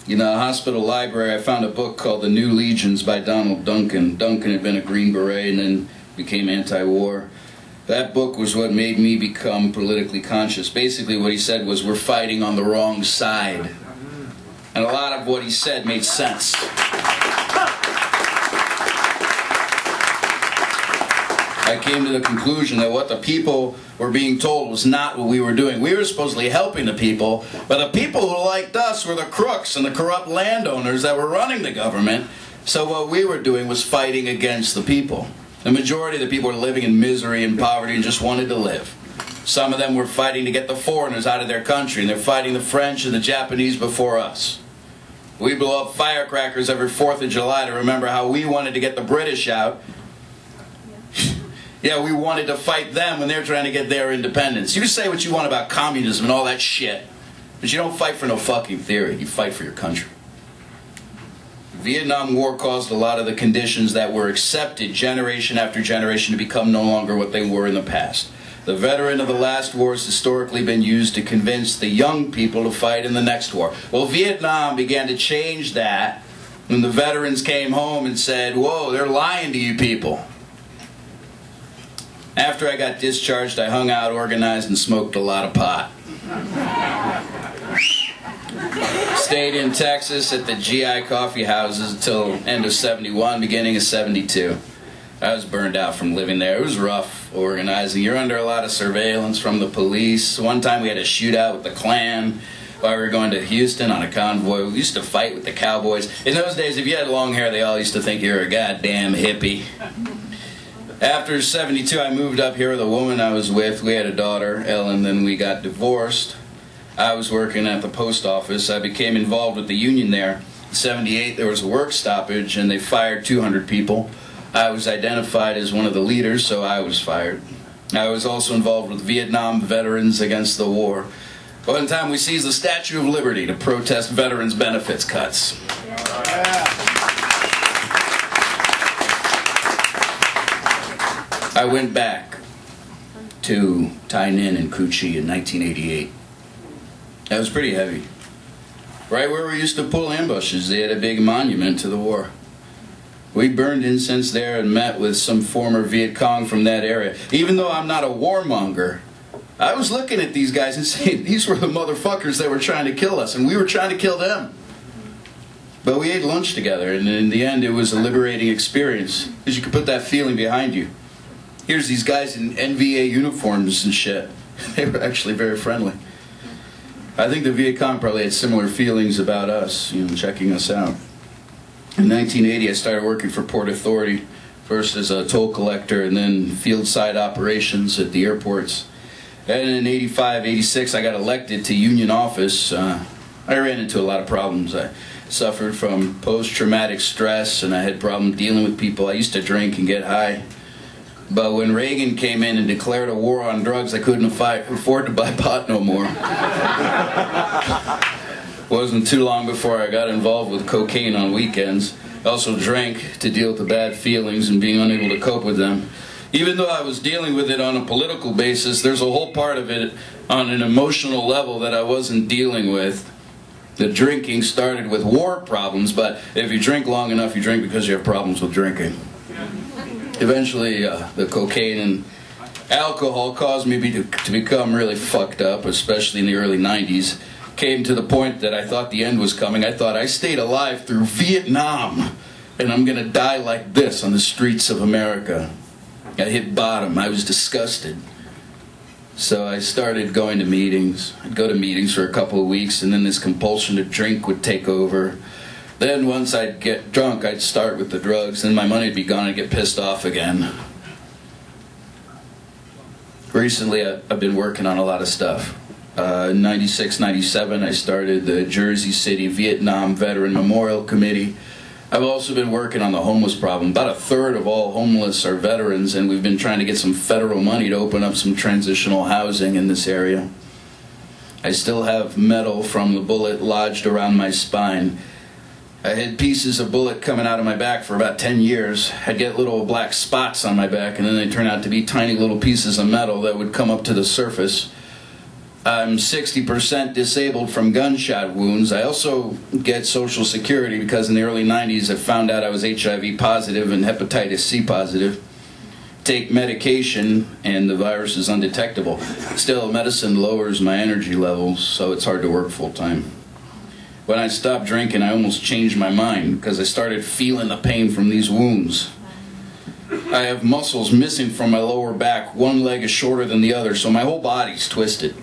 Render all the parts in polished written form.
In the hospital library, I found a book called The New Legions by Donald Duncan. Duncan had been a Green Beret and then became anti-war. That book was what made me become politically conscious. Basically what he said was, we're fighting on the wrong side. And a lot of what he said made sense. I came to the conclusion that what the people were being told was not what we were doing. We were supposedly helping the people, but the people who liked us were the crooks and the corrupt landowners that were running the government. So what we were doing was fighting against the people. The majority of the people were living in misery and poverty and just wanted to live. Some of them were fighting to get the foreigners out of their country, and they're fighting the French and the Japanese before us. We blow up firecrackers every 4th of July to remember how we wanted to get the British out. Yeah, we wanted to fight them when they're trying to get their independence. You can say what you want about communism and all that shit, but you don't fight for no fucking theory. You fight for your country. The Vietnam War caused a lot of the conditions that were accepted generation after generation to become no longer what they were in the past. The veteran of the last war has historically been used to convince the young people to fight in the next war. Well, Vietnam began to change that when the veterans came home and said, whoa, they're lying to you people. After I got discharged, I hung out, organized, and smoked a lot of pot. Stayed in Texas at the GI coffee houses until end of 71, beginning of 72. I was burned out from living there. It was rough organizing. You're under a lot of surveillance from the police. One time we had a shootout with the Cline while we were going to Houston on a convoy. We used to fight with the cowboys. In those days, if you had long hair, they all used to think you were a goddamn hippie. After 72, I moved up here with a woman I was with. We had a daughter, Ellen, then we got divorced. I was working at the post office. I became involved with the union there. In 78, there was a work stoppage, and they fired 200 people. I was identified as one of the leaders, so I was fired. I was also involved with Vietnam veterans against the war. One time we seized the Statue of Liberty to protest veterans' benefits cuts. I went back to Tai Ninh and Cu Chi in 1988. That was pretty heavy. Right where we used to pull ambushes, they had a big monument to the war. We burned incense there and met with some former Viet Cong from that area. Even though I'm not a warmonger, I was looking at these guys and saying, these were the motherfuckers that were trying to kill us, and we were trying to kill them. But we ate lunch together, and in the end it was a liberating experience, because you could put that feeling behind you. Here's these guys in NVA uniforms and shit. They were actually very friendly. I think the Viet Cong probably had similar feelings about us, checking us out. In 1980, I started working for Port Authority, first as a toll collector and then field side operations at the airports. And in 85, 86, I got elected to union office. I ran into a lot of problems. I suffered from post-traumatic stress, and I had problems dealing with people. I used to drink and get high. But when Reagan came in and declared a war on drugs, I couldn't afford to buy pot no more. Wasn't too long before I got involved with cocaine on weekends. I also drank to deal with the bad feelings and being unable to cope with them. Even though I was dealing with it on a political basis, there's a whole part of it on an emotional level that I wasn't dealing with. The drinking started with war problems, but if you drink long enough, you drink because you have problems with drinking. Eventually, the cocaine and alcohol caused me to become really fucked up, especially in the early 90s. Came to the point that I thought the end was coming. I thought, I stayed alive through Vietnam, and I'm going to die like this on the streets of America. I hit bottom. I was disgusted. So I started going to meetings. I'd go to meetings for a couple of weeks, and then this compulsion to drink would take over. Then once I'd get drunk, I'd start with the drugs, then my money would be gone and I'd get pissed off again. Recently, I've been working on a lot of stuff. In 96, 97, I started the Jersey City Vietnam Veteran Memorial Committee. I've also been working on the homeless problem. About a third of all homeless are veterans, and we've been trying to get some federal money to open up some transitional housing in this area. I still have metal from the bullet lodged around my spine. I had pieces of bullet coming out of my back for about 10 years. I'd get little black spots on my back, and then they'd turn out to be tiny little pieces of metal that would come up to the surface. I'm 60% disabled from gunshot wounds. I also get Social Security because in the early 90s I found out I was HIV positive and hepatitis C positive. Take medication and the virus is undetectable. Still, medicine lowers my energy levels, so it's hard to work full time. When I stopped drinking, I almost changed my mind because I started feeling the pain from these wounds. I have muscles missing from my lower back. One leg is shorter than the other, so my whole body's twisted.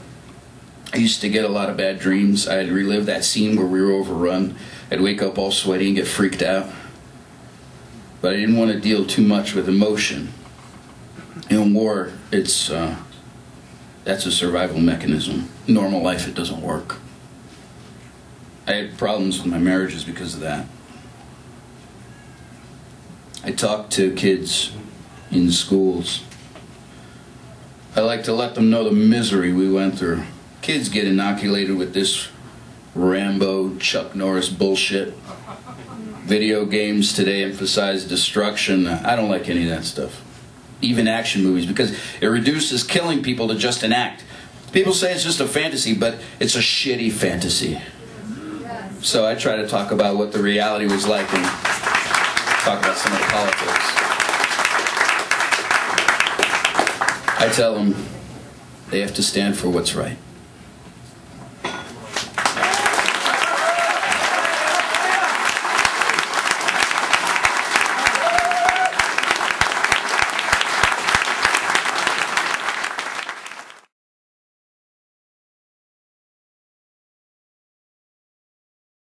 I used to get a lot of bad dreams. I'd relive that scene where we were overrun. I'd wake up all sweaty and get freaked out. But I didn't want to deal too much with emotion. In war, that's a survival mechanism. Normal life, it doesn't work. I had problems with my marriages because of that. I talk to kids in schools. I like to let them know the misery we went through. Kids get inoculated with this Rambo, Chuck Norris bullshit. Video games today emphasize destruction. I don't like any of that stuff. Even action movies, because it reduces killing people to just an act. People say it's just a fantasy, but it's a shitty fantasy. So I try to talk about what the reality was like and talk about some of the politics. I tell them they have to stand for what's right.